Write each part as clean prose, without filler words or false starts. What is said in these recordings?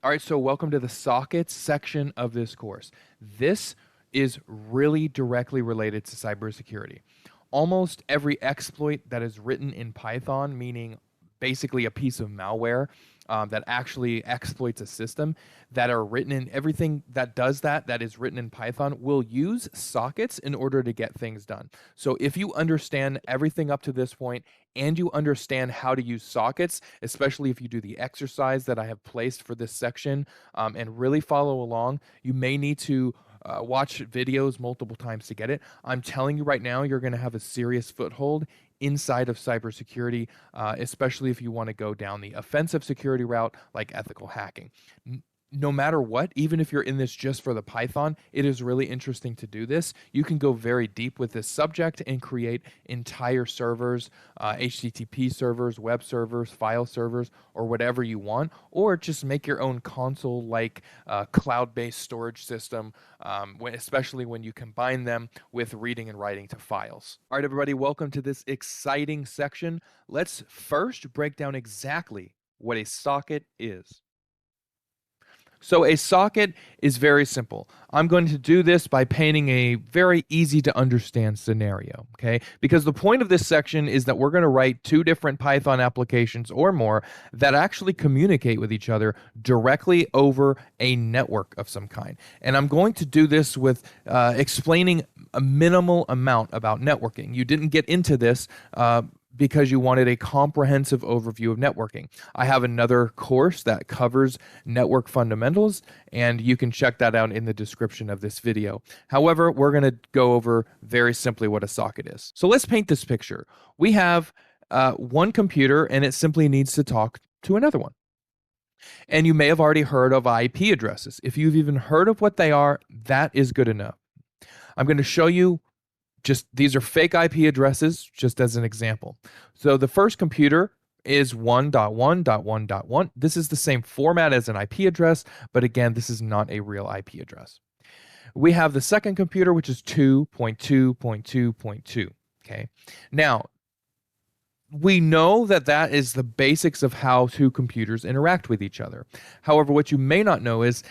All right, so welcome to the sockets section of this course. This is really directly related to cybersecurity. Almost every exploit that is written in Python, meaning basically a piece of malware that actually exploits a system, that are written in everything that does that is written in Python, will use sockets in order to get things done. So if you understand everything up to this point and you understand how to use sockets, especially if you do the exercise that I have placed for this section and really follow along, you may need to watch videos multiple times to get it. I'm telling you right now, you're going to have a serious foothold inside of cybersecurity, especially if you want to go down the offensive security route like ethical hacking. No matter what, even if you're in this just for the Python, it is really interesting to do this. You can go very deep with this subject and create entire servers, HTTP servers, web servers, file servers, or whatever you want, or just make your own console-like cloud-based storage system, especially when you combine them with reading and writing to files. All right, everybody, welcome to this exciting section. Let's first break down exactly what a socket is. So a socket is very simple. I'm going to do this by painting a very easy to understand scenario, okay? Because the point of this section is that we're going to write two different Python applications or more that actually communicate with each other directly over a network of some kind. And I'm going to do this with explaining a minimal amount about networking. You didn't get into this because you wanted a comprehensive overview of networking. I have another course that covers network fundamentals, and you can check that out in the description of this video. However, we're going to go over very simply what a socket is. So let's paint this picture. We have one computer, and it simply needs to talk to another one. And you may have already heard of IP addresses. If you've even heard of what they are, that is good enough. I'm going to show you these are fake IP addresses, just as an example. So the first computer is 1.1.1.1. This is the same format as an IP address, but again, this is not a real IP address. We have the second computer, which is 2.2.2.2. Okay. Now, we know that that is the basics of how two computers interact with each other. However, what you may not know is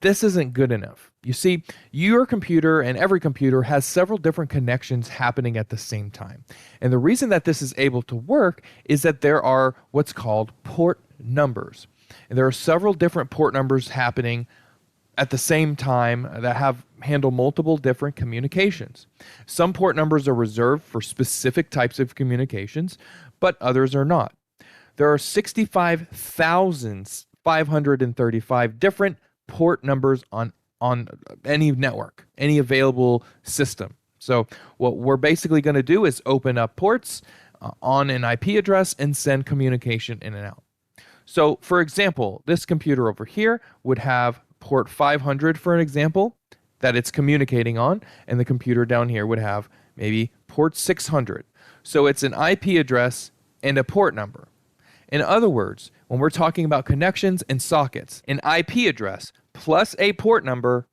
this isn't good enough. You see, your computer and every computer has several different connections happening at the same time. And the reason that this is able to work is that there are what's called port numbers. And there are several different port numbers happening at the same time that handle multiple different communications. Some port numbers are reserved for specific types of communications, but others are not. There are 65,535 different port numbers on any network, any available system. So what we're basically going to do is open up ports on an IP address and send communication in and out. So for example, this computer over here would have port 500 for an example that it's communicating on, and the computer down here would have maybe port 600. So it's an IP address and a port number. In other words, when we're talking about connections and sockets, an IP address plus a port number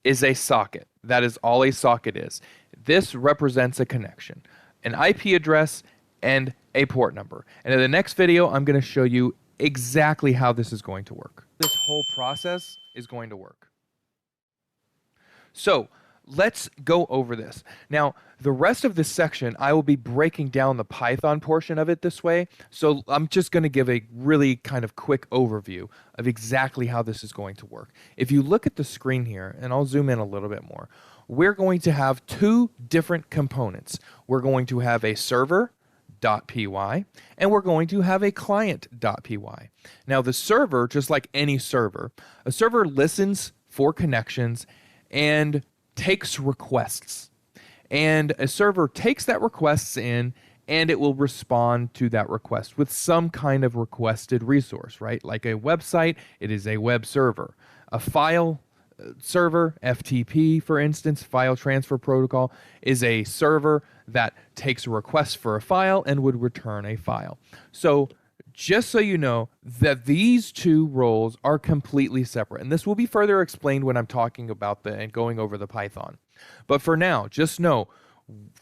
is a socket. That is all a socket is. This represents a connection, an IP address and a port number. And in the next video, I'm going to show you exactly how this is going to work. This whole process is going to work. So let's go over this. Now, the rest of this section, I will be breaking down the Python portion of it this way. So I'm just going to give a really kind of quick overview of exactly how this is going to work. If you look at the screen here, and I'll zoom in a little bit more, we're going to have two different components. We're going to have a server.py, and we're going to have a client.py. Now, the server, just like any server, a server listens for connections and takes requests, and a server takes that requests in, and it will respond to that request with some kind of requested resource, right? Like a website, it is a web server. A file server, FTP, for instance, file transfer protocol, is a server that takes a request for a file and would return a file. So just so you know that these two roles are completely separate. And this will be further explained when I'm talking about and going over the Python. But for now, just know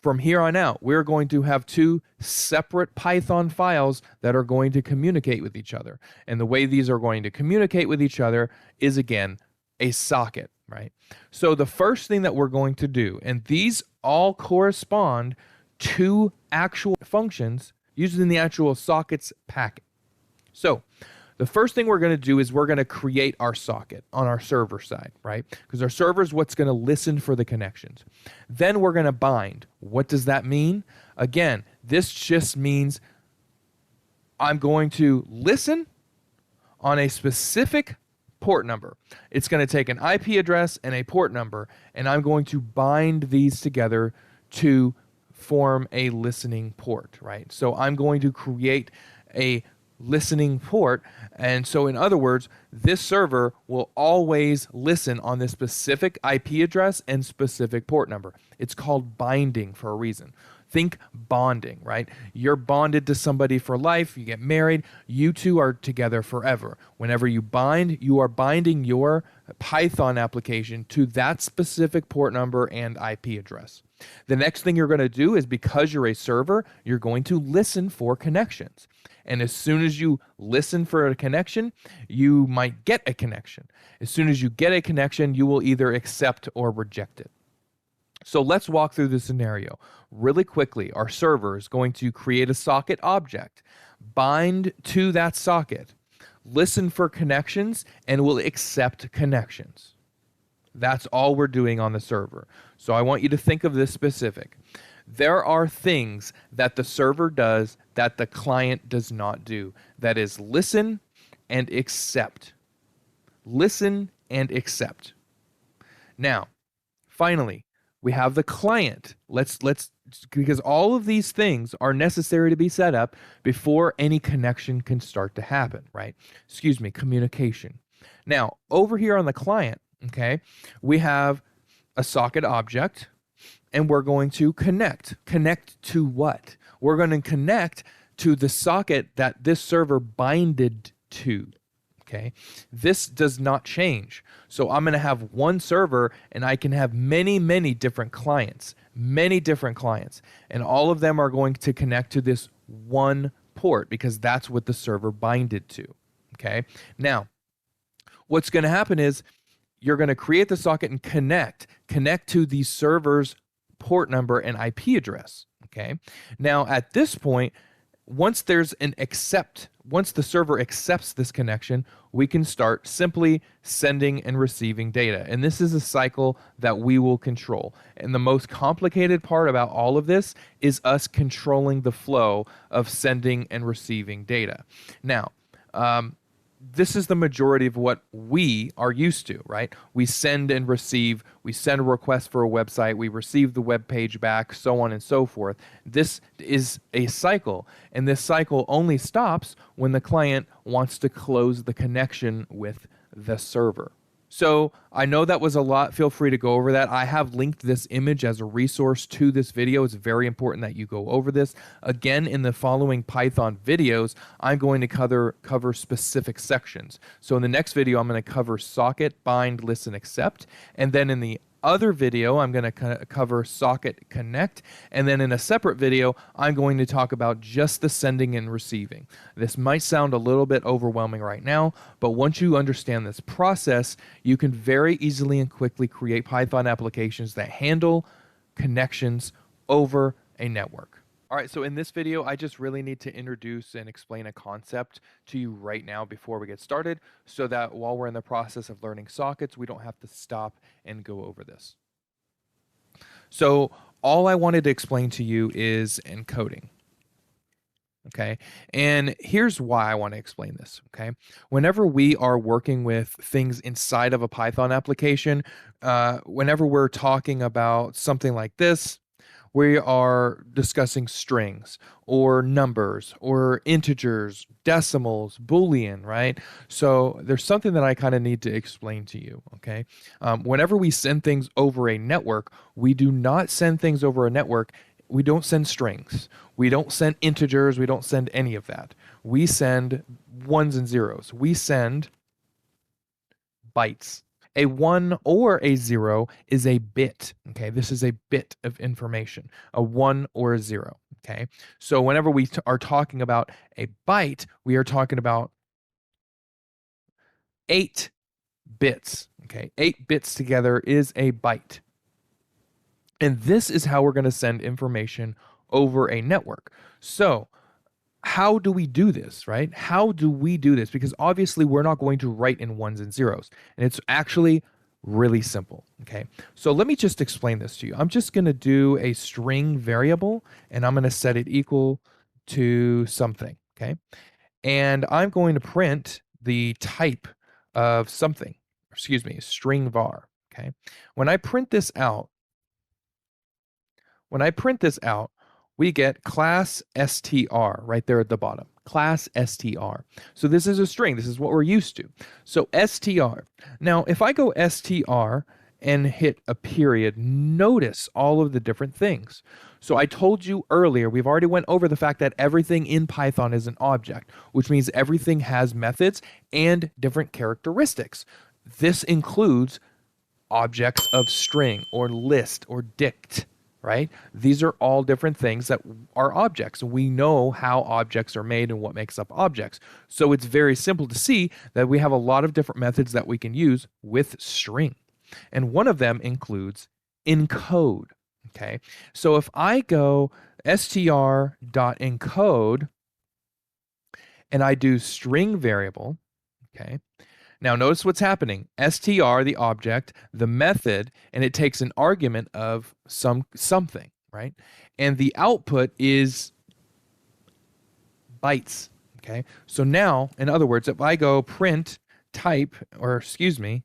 From here on out, we're going to have two separate Python files that are going to communicate with each other. And the way these are going to communicate with each other is, again, a socket, right? So the first thing that we're going to do, and these all correspond to actual functions used in the actual sockets packet. So the first thing we're going to do is we're going to create our socket on our server side, right? Because our server is what's going to listen for the connections. Then we're going to bind. What does that mean? Again, this just means I'm going to listen on a specific port number. It's going to take an IP address and a port number, and I'm going to bind these together to form a listening port, right? So I'm going to create a listening port, and so in other words, this server will always listen on this specific IP address and specific port number. It's called binding for a reason. Think bonding, right? You're bonded to somebody for life, you get married, you two are together forever. Whenever you bind, you are binding your Python application to that specific port number and IP address. The next thing you're going to do is, because you're a server, you're going to listen for connections. And as soon as you listen for a connection, you might get a connection. As soon as you get a connection, you will either accept or reject it. So let's walk through the scenario. Really quickly, our server is going to create a socket object, bind to that socket, listen for connections, and will accept connections. That's all we're doing on the server. So I want you to think of this specific. There are things that the server does that the client does not do. That is listen and accept. Listen and accept. Now, finally, we have the client. Because all of these things are necessary to be set up before any connection can start to happen, right? Communication. Now, over here on the client, okay, we have a socket object, and we're going to connect. Connect to what? We're going to connect to the socket that this server binded to. Okay, this does not change. So I'm going to have one server, and I can have many different clients, and all of them are going to connect to this one port because that's what the server binded to. Okay, now what's going to happen is you're going to create the socket and connect to the server's port number and IP address. Okay, now at this point, once the server accepts this connection, we can start simply sending and receiving data. And this is a cycle that we will control. And the most complicated part about all of this is us controlling the flow of sending and receiving data. Now, this is the majority of what we are used to, right? We send and receive, we send a request for a website, we receive the web page back, so on and so forth. This is a cycle, and this cycle only stops when the client wants to close the connection with the server. So I know that was a lot. Feel free to go over that. I have linked this image as a resource to this video. It's very important that you go over this. Again, in the following Python videos, I'm going to cover specific sections. So in the next video, I'm going to cover socket, bind, listen, accept. And then in the other video, I'm going to cover socket connect, and then in a separate video, I'm going to talk about just the sending and receiving. This might sound a little bit overwhelming right now, but once you understand this process, you can very easily and quickly create Python applications that handle connections over a network. All right, so in this video, I just really need to introduce and explain a concept to you right now before we get started, so that while we're in the process of learning sockets, we don't have to stop and go over this. So all I wanted to explain to you is encoding. Okay, and here's why I want to explain this. Okay, whenever we are working with things inside of a Python application, whenever we're talking about something like this, we are discussing strings or numbers or integers, decimals, Boolean, right? So there's something that I kind of need to explain to you, okay? Whenever we send things over a network, we do not send things over a network. We don't send strings. We don't send integers. We don't send any of that. We send ones and zeros. We send bytes. A 1 or a 0 is a bit. Okay, this is a bit of information, a 1 or a 0. Okay, so whenever we are talking about a byte, we are talking about 8 bits. Okay, 8 bits together is a byte. And this is how we're going to send information over a network. So, how do we do this, right? How do we do this? Because obviously we're not going to write in ones and zeros. And it's actually really simple, okay? So let me just explain this to you. I'm just going to do a string variable and I'm going to set it equal to something, okay? And I'm going to print the type of something, excuse me, string var, okay? When I print this out, we get class str right there at the bottom. Class str. So this is a string. This is what we're used to. So str. Now, if I go str and hit a period, notice all of the different things. So I told you earlier, we've already went over the fact that everything in Python is an object, which means everything has methods and different characteristics. This includes objects of string or list or dict, right? These are all different things that are objects. We know how objects are made and what makes up objects. So it's very simple to see that we have a lot of different methods that we can use with string. And one of them includes encode. Okay. So if I go str.encode and I do string variable, okay, now notice what's happening. str, the object, the method, and it takes an argument of something, right? And the output is bytes, okay? So now, in other words, if I go print type, or excuse me,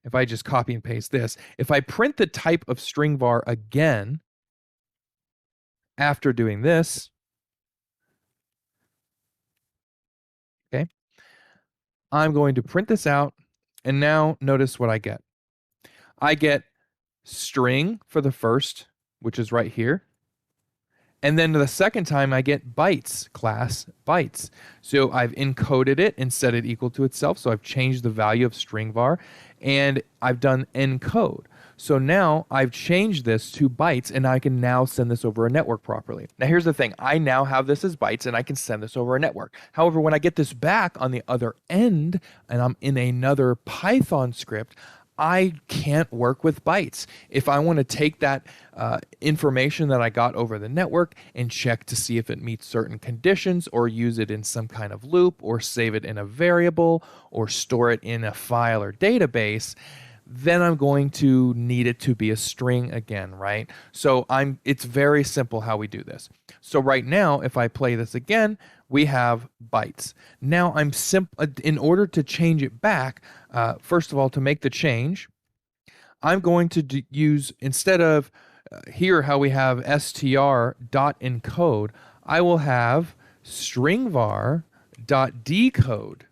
if I just copy and paste this, if I print the type of string var again after doing this, okay, I'm going to print this out, and now notice what I get. I get string for the first, which is right here. And then the second time I get bytes, class bytes. So I've encoded it and set it equal to itself. So I've changed the value of string var and I've done encode. So now I've changed this to bytes and I can now send this over a network properly. Now here's the thing. I now have this as bytes and I can send this over a network. However, when I get this back on the other end and I'm in another Python script, I can't work with bytes. If I want to take that information that I got over the network and check to see if it meets certain conditions or use it in some kind of loop or save it in a variable or store it in a file or database, then I'm going to need it to be a string again, right? So it's very simple how we do this. So right now, if I play this again, we have bytes. Now in order to change it back, first of all, to make the change, I'm going to use, instead of here how we have str.encode, I will have stringvar.decode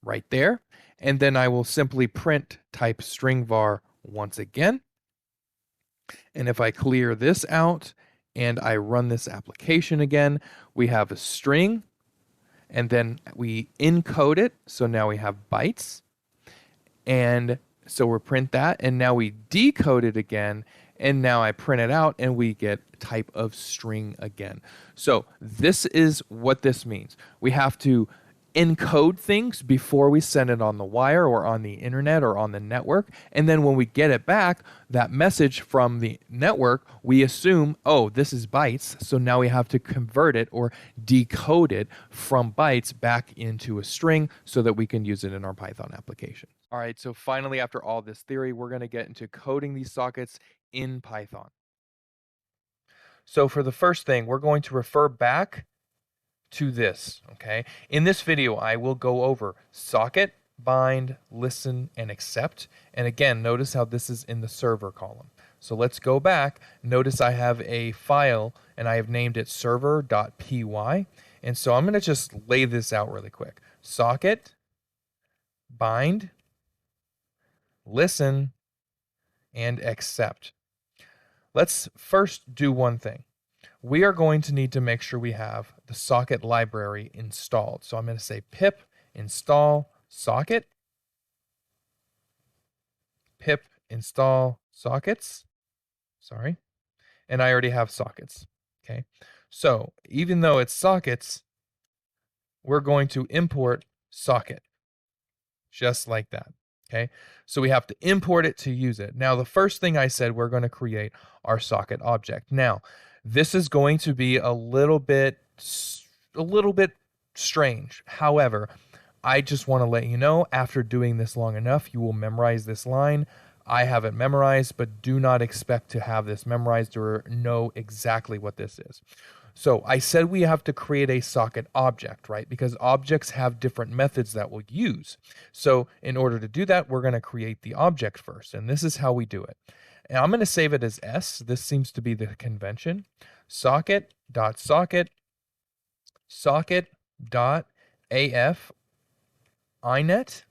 right there. And then I will simply print type string var once again. And if I clear this out and I run this application again, we have a string and then we encode it. So now we have bytes. And so we'll print that. And now we decode it again. And now I print it out and we get type of string again. So this is what this means. We have to encode things before we send it on the wire or on the internet or on the network. And then when we get it back, that message from the network, we assume, oh, this is bytes. So now we have to convert it or decode it from bytes back into a string so that we can use it in our Python application. All right, so finally, after all this theory, we're going to get into coding these sockets in Python. So for the first thing, we're going to refer back to this, okay? In this video, I will go over socket, bind, listen, and accept. And again, notice how this is in the server column. So let's go back. Notice I have a file and I have named it server.py. And so I'm going to just lay this out really quick. Socket, bind, listen, and accept. Let's first do one thing. We are going to need to make sure we have the socket library installed. So I'm going to say pip install socket. pip install sockets. Sorry. And I already have sockets. Okay. So even though it's sockets, we're going to import socket just like that. Okay. So we have to import it to use it. Now, the first thing I said, we're going to create our socket object. Now, this is going to be a little bit strange. However, I just want to let you know, after doing this long enough, you will memorize this line. I have it memorized, but do not expect to have this memorized or know exactly what this is. So I said we have to create a socket object, right? Because objects have different methods that we'll use. So in order to do that, we're going to create the object first. And this is how we do it. And I'm going to save it as S. This seems to be the convention. Socket.socket, socket.af inet,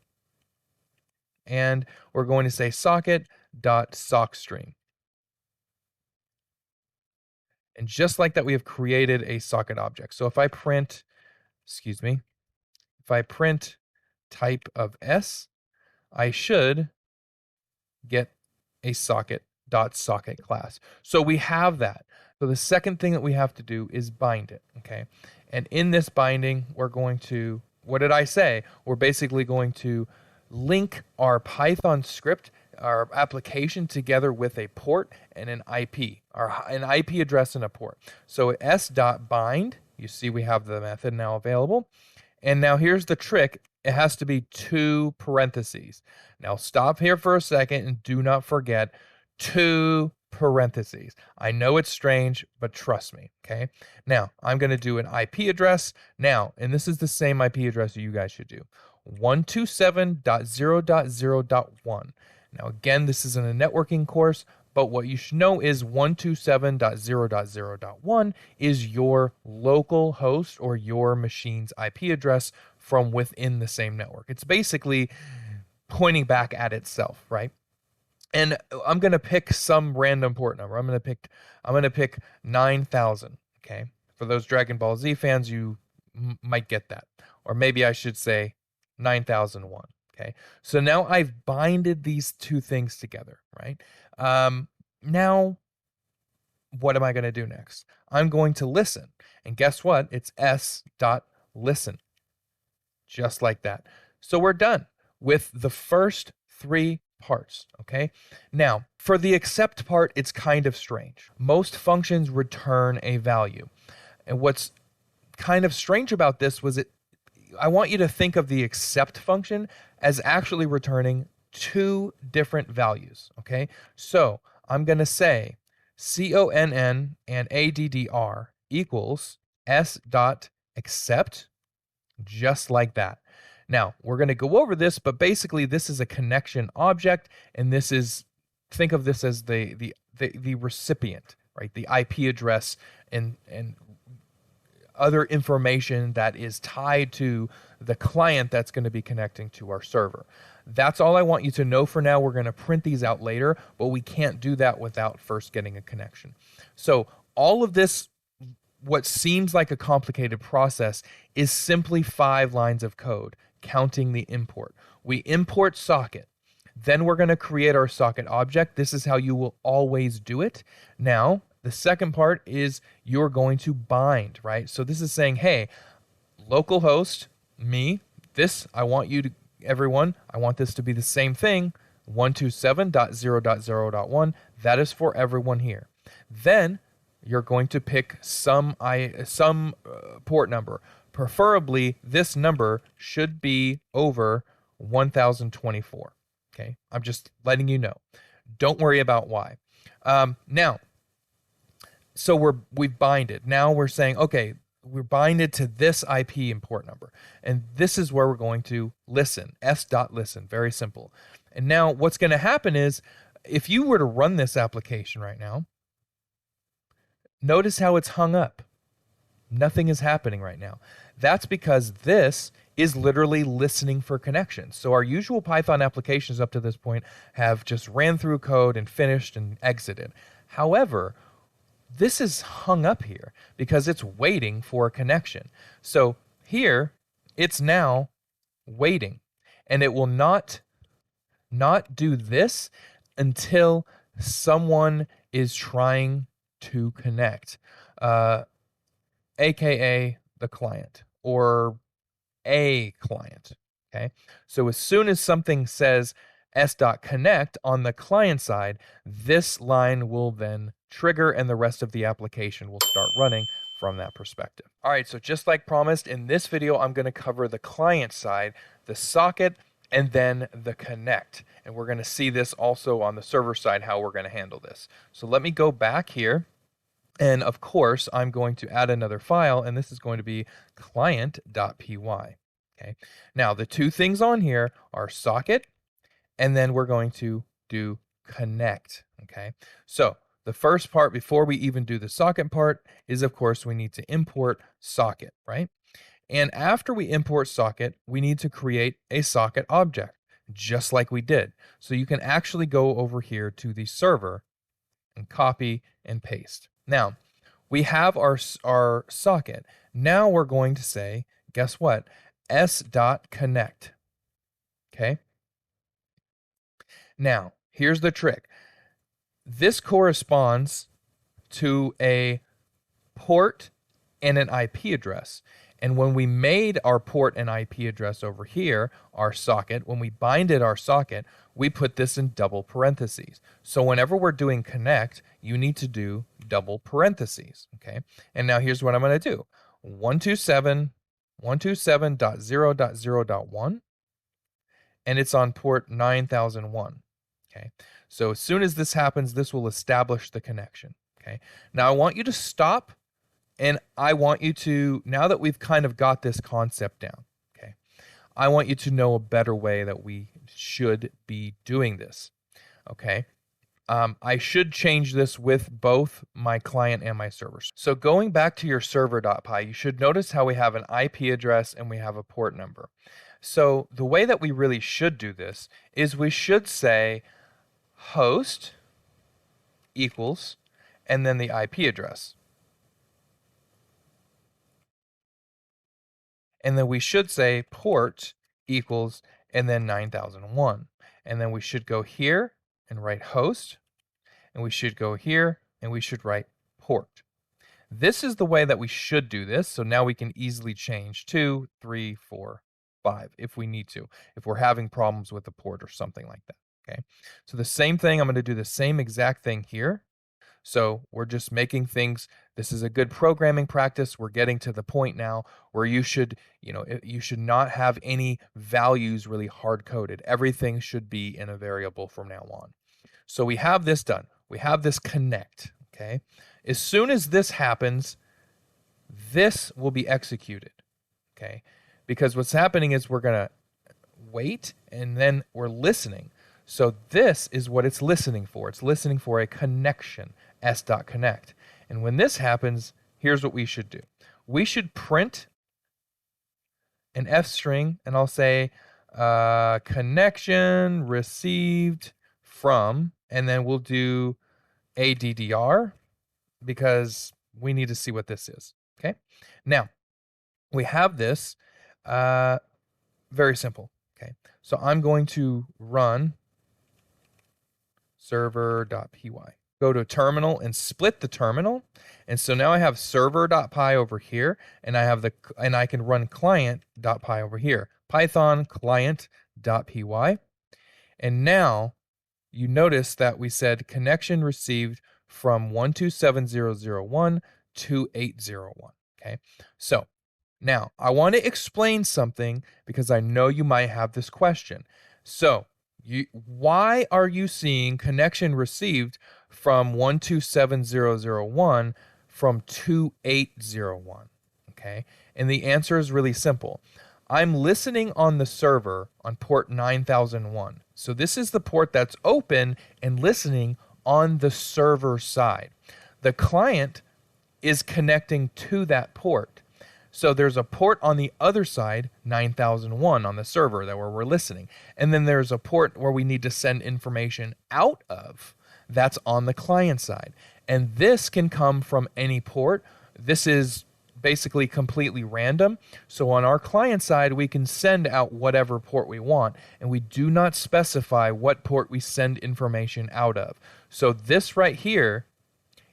and we're going to say socket.sockstring. And just like that, we have created a socket object. So if I print, if I print type of S, I should get a socket.socket class. So we have that. So the second thing that we have to do is bind it, okay? And in this binding, we're going to, what did I say? We're basically going to link our Python script, our application, together with a port and an IP, an IP address and a port. So s.bind, you see we have the method now available. And now here's the trick. It has to be 2 parentheses. Now stop here for a second and do not forget 2 parentheses. I know it's strange, but trust me, okay? Now, I'm going to do an IP address now, and this is the same IP address that you guys should do. 127.0.0.1. Now, again, this isn't a networking course, but what you should know is 127.0.0.1 is your local host or your machine's IP address from within the same network. It's basically pointing back at itself, right? And I'm going to pick some random port number. I'm going to pick 9,000, okay? For those Dragon Ball Z fans, you might get that. Or maybe I should say 9001, okay? So now I've binded these 2 things together, right? Now, what am I going to do next? I'm going to listen. And guess what? It's s.listen. Just like that. So we're done with the first 3 parts, okay? Now, for the accept part, it's kind of strange. Most functions return a value. And what's kind of strange about this was I want you to think of the accept function as actually returning 2 different values, okay? So I'm going to say CONN and ADDR equals s.accept, just like that. Now, we're going to go over this, but basically this is a connection object, and this is, think of this as the recipient, right? The IP address and other information that is tied to the client that's going to be connecting to our server. That's all I want you to know for now. We're going to print these out later, but we can't do that without first getting a connection. So all of this, what seems like a complicated process, is simply 5 lines of code, counting the import. We import socket. Then we're going to create our socket object. This is how you will always do it. Now, the second part is you're going to bind, right? So this is saying, hey, localhost, me, this, I want you to, everyone, I want this to be the same thing, 127.0.0.1. That is for everyone here. Then you're going to pick some port number. Preferably, this number should be over 1024. Okay, I'm just letting you know. Don't worry about why. Now, so we've binded. Now we're saying, okay, we're binded to this IP import number, and this is where we're going to listen. S.listen, very simple. And now what's going to happen is, if you were to run this application right now, notice how it's hung up. Nothing is happening right now. That's because this is literally listening for connections. So our usual Python applications up to this point have just ran through code and finished and exited. However, this is hung up here because it's waiting for a connection. So here, it's now waiting, and it will not not do this until someone is trying to connect, aka the client or a client. Okay. So as soon as something says s.connect on the client side, this line will then trigger and the rest of the application will start running from that perspective. All right, so just like promised, in this video, I'm going to cover the client side, the socket, and then the connect. And we're going to see this also on the server side, how we're going to handle this. So let me go back here. And of course, I'm going to add another file, and this is going to be client.py. Okay. Now, the two things on here are socket, and then we're going to do connect. Okay. So the first part before we even do the socket part is, of course, we need to import socket, right? And after we import socket, we need to create a socket object, just like we did. So you can actually go over here to the server and copy and paste. Now, we have our socket. Now we're going to say, guess what? s.connect. Okay. Now, here's the trick. This corresponds to a port and an IP address. And when we made our port and IP address over here, our socket, when we binded our socket, we put this in double parentheses. So whenever we're doing connect, you need to do double parentheses, okay? And now here's what I'm going to do. 127.127.0.0.1, and it's on port 9001, okay? So as soon as this happens, this will establish the connection, okay? Now I want you to stop. And I want you to, now that we've kind of got this concept down, okay, I want you to know a better way that we should be doing this, okay? I should change this with both my client and my server. So going back to your server.py, you should notice how we have an IP address and we have a port number. So the way that we really should do this is we should say host equals, and then the IP address. And then we should say port equals, and then 9001. And then we should go here and write host, and we should go here and we should write port. This is the way that we should do this. So now we can easily change 2, 3, 4, 5 if we need to, if we're having problems with the port or something like that. Okay. So the same thing, I'm going to do the same exact thing here. So we're just making things, this is a good programming practice. We're getting to the point now where you should, you should not have any values really hard coded. Everything should be in a variable from now on. So we have this done. We have this connect, okay? As soon as this happens, this will be executed, okay? Because what's happening is we're going to wait and then we're listening. So this is what it's listening for. It's listening for a connection, s.connect. And when this happens, here's what we should do. We should print an F string, and I'll say connection received from, and then we'll do ADDR because we need to see what this is. Okay. Now, we have this very simple. Okay. So I'm going to run server.py. Go to terminal and split the terminal. And so now I have server.py over here, and I can run client.py over here. Python client.py. And now you notice that we said connection received from 127.0.0.1 to 8.0.1. Okay. So now I want to explain something because I know you might have this question. So why are you seeing connection received from 127.0.0.1 from 2.8.0.1? Okay. And the answer is really simple. I'm listening on the server on port 9001. So this is the port that's open and listening on the server side. The client is connecting to that port. So there's a port on the other side, 9001 on the server that where we're listening. And then there's a port where we need to send information out of. That's on the client side. And this can come from any port. This is basically completely random. So on our client side, we can send out whatever port we want, and we do not specify what port we send information out of. So this right here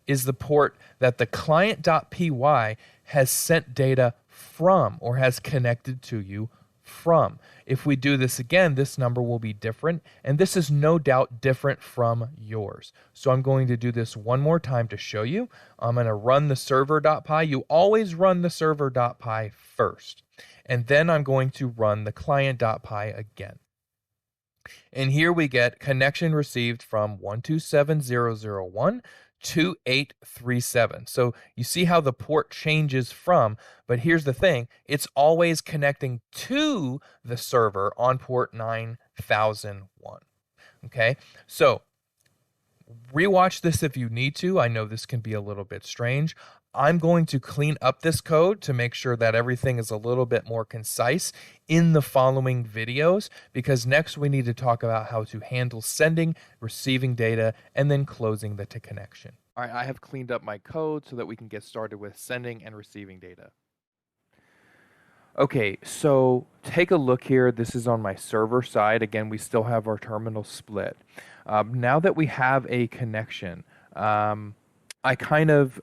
is the port that the client.py has sent data from or has connected to you from. If we do this again, this number will be different, and this is no doubt different from yours. So I'm going to do this one more time to show you. I'm going to run the server.py. You always run the server.py first, and then I'm going to run the client.py again. And here we get connection received from 127.0.0.1 to 837. So you see how the port changes from, but here's the thing, it's always connecting to the server on port 9001. Okay, so rewatch this if you need to. I know this can be a little bit strange. I'm going to clean up this code to make sure that everything is a little bit more concise in the following videos, because next we need to talk about how to handle sending, receiving data, and then closing the connection. All right, I have cleaned up my code so that we can get started with sending and receiving data. Okay, so take a look here. This is on my server side. Again, we still have our terminal split. Now that we have a connection, I kind of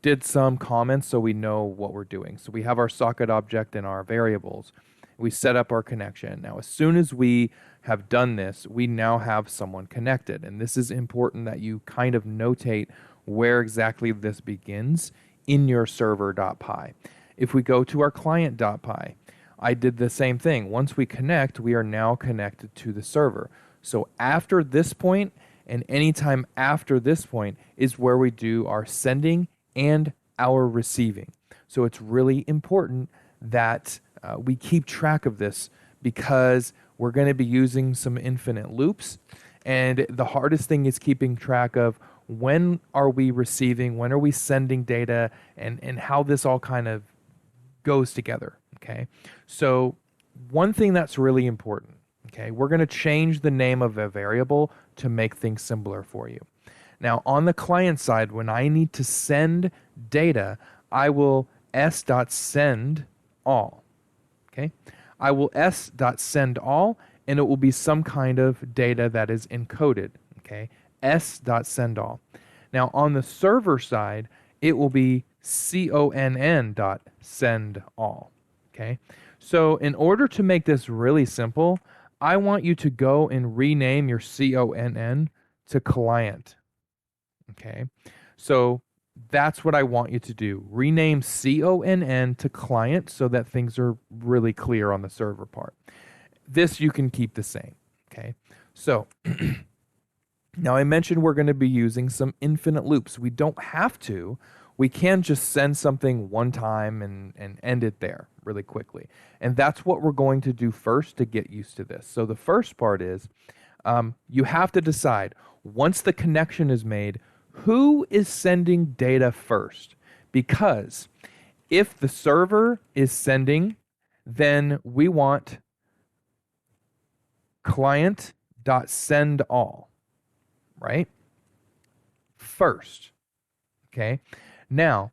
did some comments so we know what we're doing. So we have our socket object and our variables. We set up our connection. Now, as soon as we have done this, we now have someone connected. And this is important that you kind of notate where exactly this begins in your server.py. If we go to our client.py, I did the same thing. Once we connect, we are now connected to the server. So after this point, and anytime after this point, is where we do our sending and our receiving. So it's really important that we keep track of this, because we're going to be using some infinite loops. And the hardest thing is keeping track of when are we receiving, when are we sending data, and how this all kind of goes together. Okay, so one thing that's really important, okay, we're going to change the name of a variable to make things simpler for you. Now, on the client side, when I need to send data, I will s.send all. Okay, I will s.send all, and it will be some kind of data that is encoded. Okay, s.send all. Now, on the server side, it will be conn.send all. Okay, so in order to make this really simple, I want you to go and rename your conn to client. Okay, so that's what I want you to do. Rename conn to client so that things are really clear on the server part. This you can keep the same. Okay, so now I mentioned we're going to be using some infinite loops. We don't have to. We can just send something one time and end it there really quickly. And that's what we're going to do first to get used to this. So the first part is you have to decide, once the connection is made, who is sending data first? Because if the server is sending, then we want client.sendAll, right? First, okay? Now,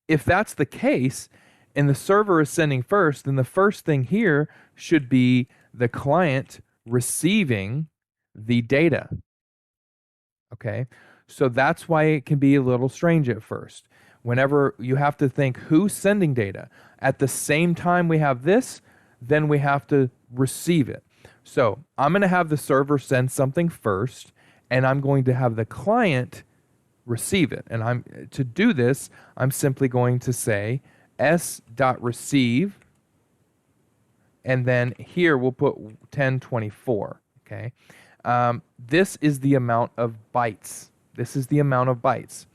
if that's the case, and the server is sending first, then the first thing here should be the client receiving the data. Okay, so that's why it can be a little strange at first. Whenever you have to think who's sending data, at the same time we have this, then we have to receive it. So I'm going to have the server send something first, and I'm going to have the client receive it. And to do this, I'm simply going to say s.receive, and then here we'll put 1024. Okay, this is the amount of bytes. This is the amount of bytes.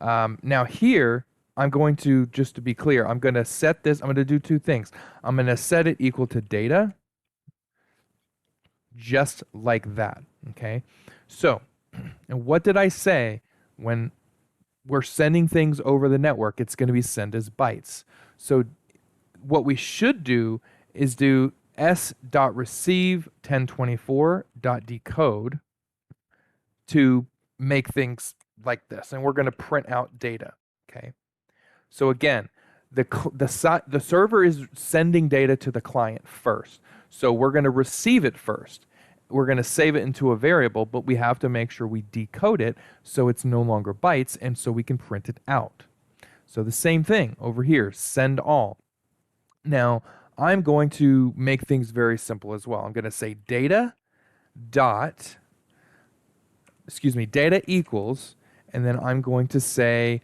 Now here, I'm going to, just to be clear, I'm going to set this, I'm going to do two things. I'm going to set it equal to data, just like that. Okay, so, and what did I say when we're sending things over the network? It's going to be sent as bytes. So what we should do is do s.receive 1024.decode to make things like this. And we're going to print out data. Okay. So again, The server is sending data to the client first. So we're going to receive it first. We're going to save it into a variable, but we have to make sure we decode it so it's no longer bytes and so we can print it out. So the same thing over here, send all. Now, I'm going to make things very simple as well. I'm going to say data equals, and then I'm going to say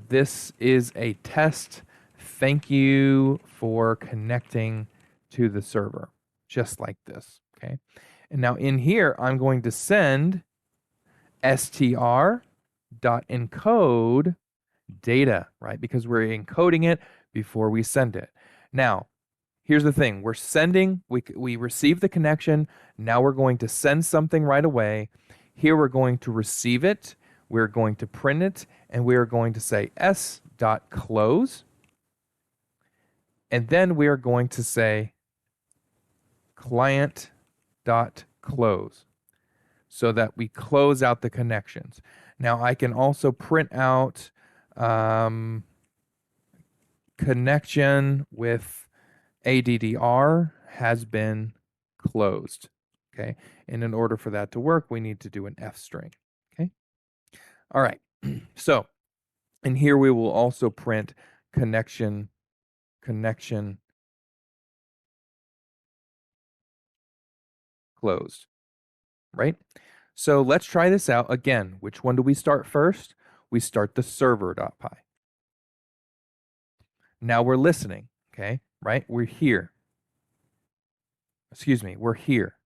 this is a test. Thank you for connecting to the server, just like this, okay? And now in here, I'm going to send str.encode data, right? Because we're encoding it before we send it. Now, here's the thing. We're sending, we receive the connection. Now we're going to send something right away. Here we're going to receive it. We're going to print it, and we're going to say s.close. And then we are going to say client.close so that we close out the connections. Now I can also print out connection with ADDR has been closed. Okay. And in order for that to work, we need to do an F string. Okay. All right. So, and here we will also print connection closed, right? So let's try this out again. Which one do we start first? We start the server.py. Now we're listening, okay, right? We're here. Excuse me, we're here.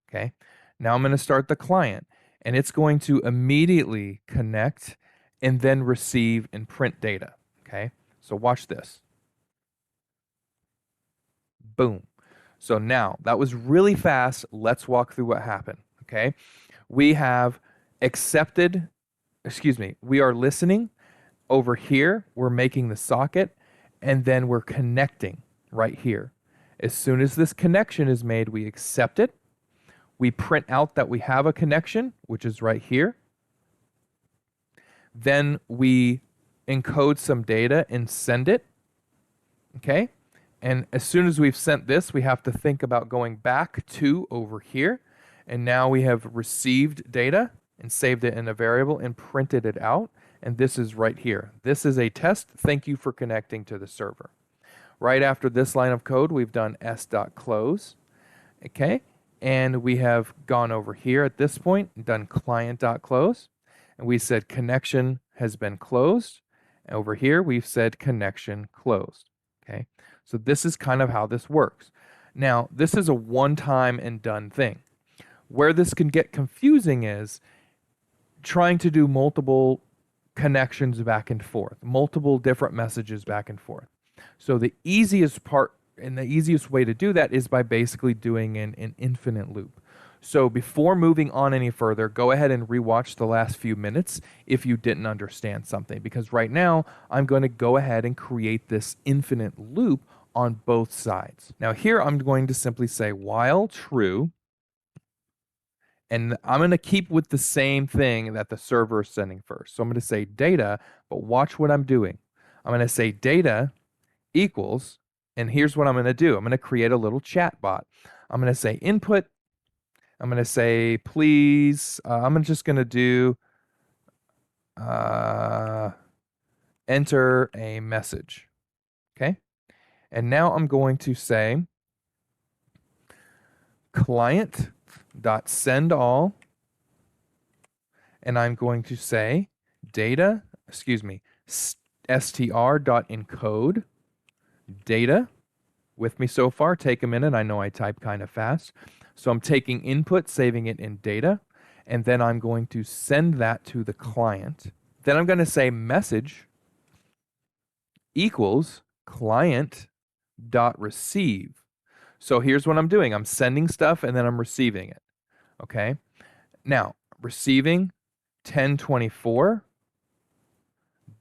Okay. Now I'm going to start the client, and it's going to immediately connect and then receive and print data. Okay. So watch this. Boom. So now that was really fast. Let's walk through what happened. Okay. We have accepted, we are listening over here. We're making the socket, and then we're connecting right here. As soon as this connection is made, we accept it. We print out that we have a connection, which is right here. Then we encode some data and send it. Okay. And as soon as we've sent this, we have to think about going back to over here. And now we have received data and saved it in a variable and printed it out. And this is right here. This is a test. Thank you for connecting to the server. Right after this line of code, we've done s.close. Okay. And we have gone over here at this point and done client.close. And we said connection has been closed. And over here, we've said connection closed. Okay. So this is kind of how this works. Now, this is a one-time and done thing. Where this can get confusing is trying to do multiple connections back and forth, multiple different messages back and forth. So the easiest part and the easiest way to do that is by basically doing an infinite loop. So before moving on any further, go ahead and rewatch the last few minutes if you didn't understand something, because right now I'm going to go ahead and create this infinite loop on both sides. Now here I'm going to simply say while true, and I'm going to keep with the same thing that the server is sending first. So I'm going to say data, but watch what I'm doing. I'm going to say data equals, and here's what I'm going to do. I'm going to create a little chat bot. I'm going to say input. I'm going to say, please, I'm just going to do enter a message. Okay. And now I'm going to say client.sendAll, and I'm going to say data, str.encode data. With me so far? Take a minute. I know I type kind of fast. So I'm taking input, saving it in data, and then I'm going to send that to the client. Then I'm going to say message equals client.receive. So here's what I'm doing. I'm sending stuff and then I'm receiving it. Okay. Now, receiving 1024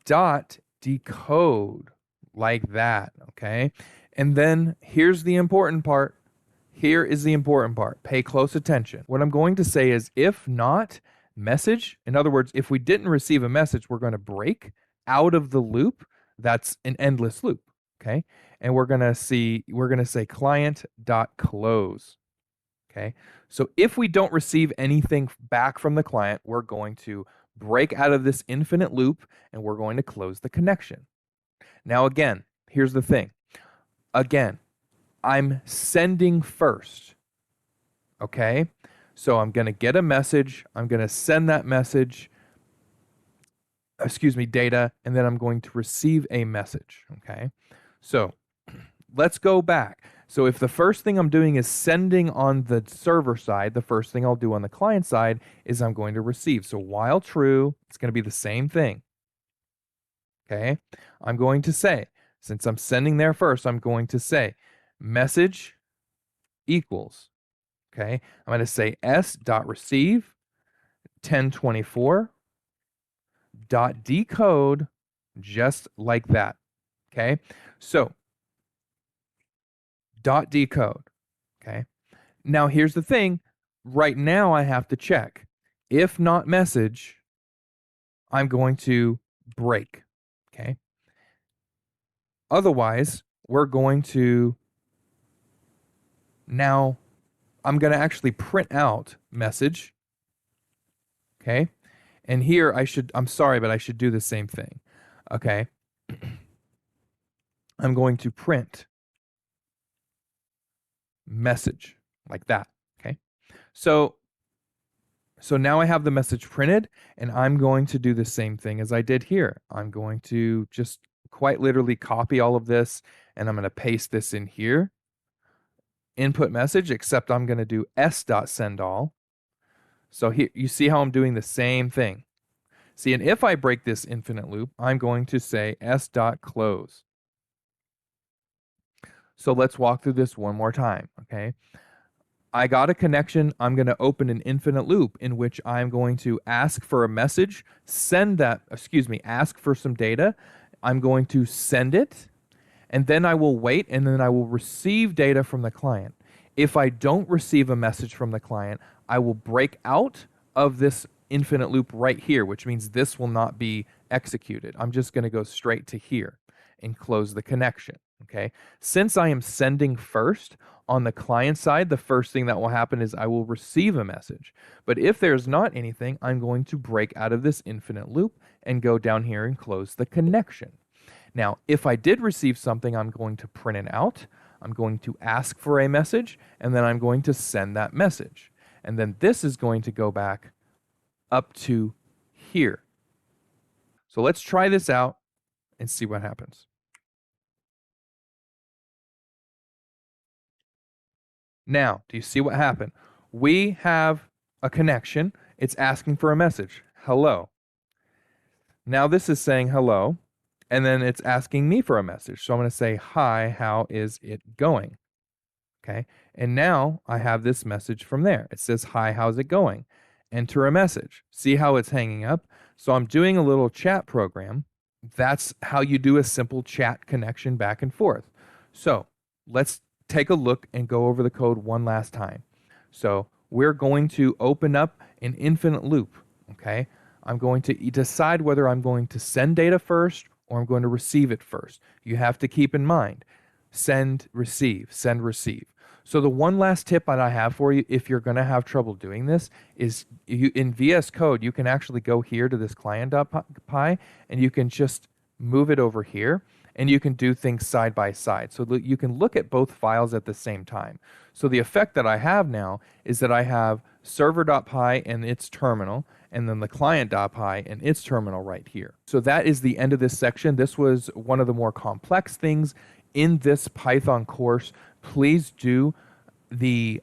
dot decode like that. Okay. And then here's the important part. Here is the important part. Pay close attention. What I'm going to say is if not message, in other words, if we didn't receive a message, we're going to break out of the loop. That's an endless loop. Okay. And we're going to say client.close. Okay. So if we don't receive anything back from the client, we're going to break out of this infinite loop and we're going to close the connection. Now, again, here's the thing. Again, I'm sending first. Okay. So I'm going to get a message. I'm going to send that message, data, and then I'm going to receive a message. Okay. So let's go back. So if the first thing I'm doing is sending on the server side, the first thing I'll do on the client side is I'm going to receive. So while true, it's going to be the same thing. Okay. I'm going to say, since I'm sending there first, I'm going to say message equals. Okay. I'm going to say s.receive 1024 dot decode, just like that. Okay. So dot decode. Okay. Now here's the thing. Right now I have to check. If not message, I'm going to break. Okay. Otherwise, we're going to now, I'm going to actually print out message. Okay. And here I'm sorry, but I should do the same thing. Okay. I'm going to print message like that. Okay. So now I have the message printed, and I'm going to do the same thing as I did here. I'm going to just quite literally copy all of this, and I'm going to paste this in here. Input message, except I'm going to do s.sendAll. So here, you see how I'm doing the same thing. See, and if I break this infinite loop, I'm going to say s.close. So let's walk through this one more time, okay? I got a connection. I'm going to open an infinite loop in which I'm going to ask for a message, ask for some data. I'm going to send it, and then I will wait, and then I will receive data from the client. If I don't receive a message from the client, I will break out of this infinite loop right here, which means this will not be executed. I'm just going to go straight to here and close the connection. Okay. Since I am sending first on the client side, the first thing that will happen is I will receive a message. But if there's not anything, I'm going to break out of this infinite loop and go down here and close the connection. Now, if I did receive something, I'm going to print it out. I'm going to ask for a message, and then I'm going to send that message. And then this is going to go back up to here. So let's try this out and see what happens. Now, do you see what happened? We have a connection. It's asking for a message. Hello. Now this is saying hello, and then it's asking me for a message. So I'm going to say, hi, how is it going? Okay. And now I have this message from there. It says, hi, how's it going? Enter a message. See how it's hanging up? So I'm doing a little chat program. That's how you do a simple chat connection back and forth. So let's take a look and go over the code one last time. So we're going to open up an infinite loop. Okay. I'm going to decide whether I'm going to send data first or I'm going to receive it first. You have to keep in mind, send, receive, send, receive. So the one last tip that I have for you, if you're going to have trouble doing this, is in VS Code, you can actually go here to this client.py and you can just move it over here and you can do things side by side. So you can look at both files at the same time. So the effect that I have now is that I have server.py and its terminal, and then the client.py and its terminal right here. So that is the end of this section. This was one of the more complex things in this Python course. Please do the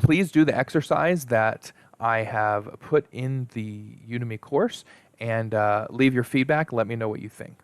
exercise that I have put in the Udemy course and leave your feedback. Let me know what you think.